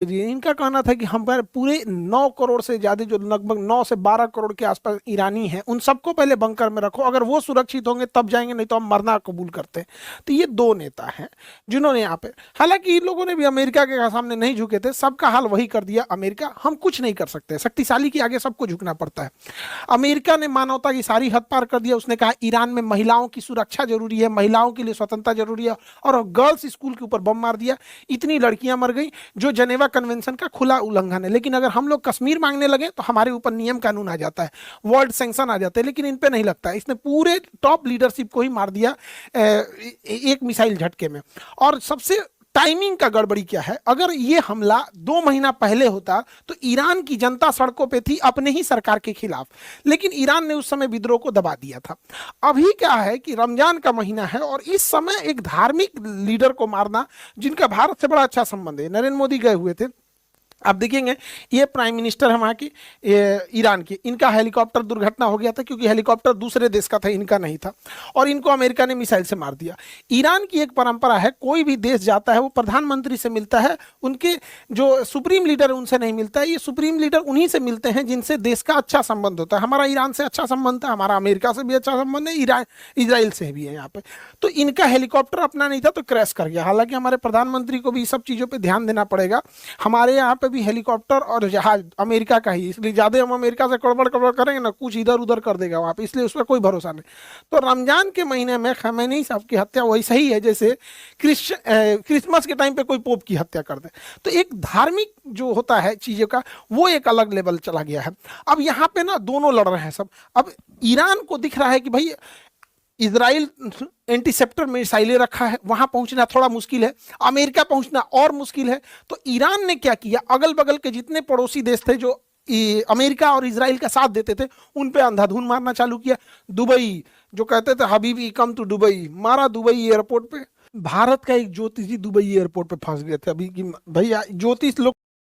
जी, इनका कहना था कि हमारे पूरे 9 करोड़ से ज्यादा जो लगभग 9 से 12 करोड़ के आसपास ईरानी हैं उन सबको पहले बंकर में रखो, अगर वो सुरक्षित होंगे तब जाएंगे, नहीं तो हम मरना कबूल करते हैं। तो ये दो नेता हैं जिन्होंने यहाँ पे, हालांकि इन लोगों ने भी अमेरिका के सामने नहीं झुके थे, सबका हाल वही कर दिया। अमेरिका, हम कुछ नहीं कर सकते, शक्तिशाली के आगे सबको झुकना पड़ता है। अमेरिका ने मानवता की सारी हद पार कर दिया। उसने कहा ईरान में महिलाओं की सुरक्षा जरूरी है, महिलाओं के लिए स्वतंत्रता जरूरी है, और गर्ल्स स्कूल के ऊपर बम मार दिया। इतनी लड़कियां मर गई, जो जेनेवा कन्वेंशन का खुला उल्लंघन है। लेकिन अगर हम लोग कश्मीर मांगने लगे तो हमारे ऊपर नियम कानून आ जाता है, वर्ल्ड सैंक्शन आ जाते हैं, लेकिन इन पे नहीं लगता है। इसने पूरे टॉप लीडरशिप को ही मार दिया एक मिसाइल झटके में। और सबसे टाइमिंग का गड़बड़ी क्या है, अगर ये हमला 2 महीना पहले होता तो ईरान की जनता सड़कों पे थी अपने ही सरकार के खिलाफ, लेकिन ईरान ने उस समय विद्रोह को दबा दिया था। अभी क्या है कि रमजान का महीना है और इस समय एक धार्मिक लीडर को मारना, जिनका भारत से बड़ा अच्छा संबंध है, नरेंद्र मोदी गए हुए थे। आप देखेंगे, ये प्राइम मिनिस्टर है वहाँ की, ईरान की, इनका हेलीकॉप्टर दुर्घटना हो गया था क्योंकि हेलीकॉप्टर दूसरे देश का था, इनका नहीं था, और इनको अमेरिका ने मिसाइल से मार दिया। ईरान की एक परंपरा है, कोई भी देश जाता है वो प्रधानमंत्री से मिलता है, उनके जो सुप्रीम लीडर है उनसे नहीं मिलता है। ये सुप्रीम लीडर उन्हीं से मिलते हैं जिनसे देश का अच्छा संबंध होता है। हमारा ईरान से अच्छा संबंध था, हमारा अमेरिका से भी अच्छा संबंध है, इसराइल से भी है यहाँ पे। तो इनका हेलीकॉप्टर अपना नहीं था तो क्रैश कर गया। हालांकि हमारे प्रधानमंत्री को भी सब चीज़ों पर ध्यान देना पड़ेगा। हमारे यहाँ पे भी हेलीकॉप्टर और जहाज अमेरिका का ही, इसलिए ज्यादा हम अमेरिका से कड़बड़ कड़बड़ करेंगे ना, कुछ इधर उधर कर देगा वहां पे, इसलिए उसका कोई भरोसा नहीं। तो रमजान के महीने में खमैनी साहब की हत्या वैसे ही है जैसे क्रिसमस के टाइम पे कोई पोप की हत्या कर दे। तो एक धार्मिक जो होता है चीजों का, वो एक अलग लेवल चला गया है। अब यहाँ पे ना दोनों लड़ रहे हैं सब। अब ईरान को दिख रहा है कि भाई इसराइल एंटीसेप्टर मिसाइलें रखा है, वहां पहुंचना थोड़ा मुश्किल है, अमेरिका पहुंचना और मुश्किल है। तो ईरान ने क्या किया, अगल बगल के जितने पड़ोसी देश थे जो अमेरिका और इसराइल का साथ देते थे, उन पे अंधाधुन मारना चालू किया। दुबई, जो कहते थे हबीबी कम टू दुबई, मारा दुबई एयरपोर्ट पे। भारत का एक ज्योतिषी दुबई एयरपोर्ट पे फंस गए थे अभी कि भैया ज्योतिष लोग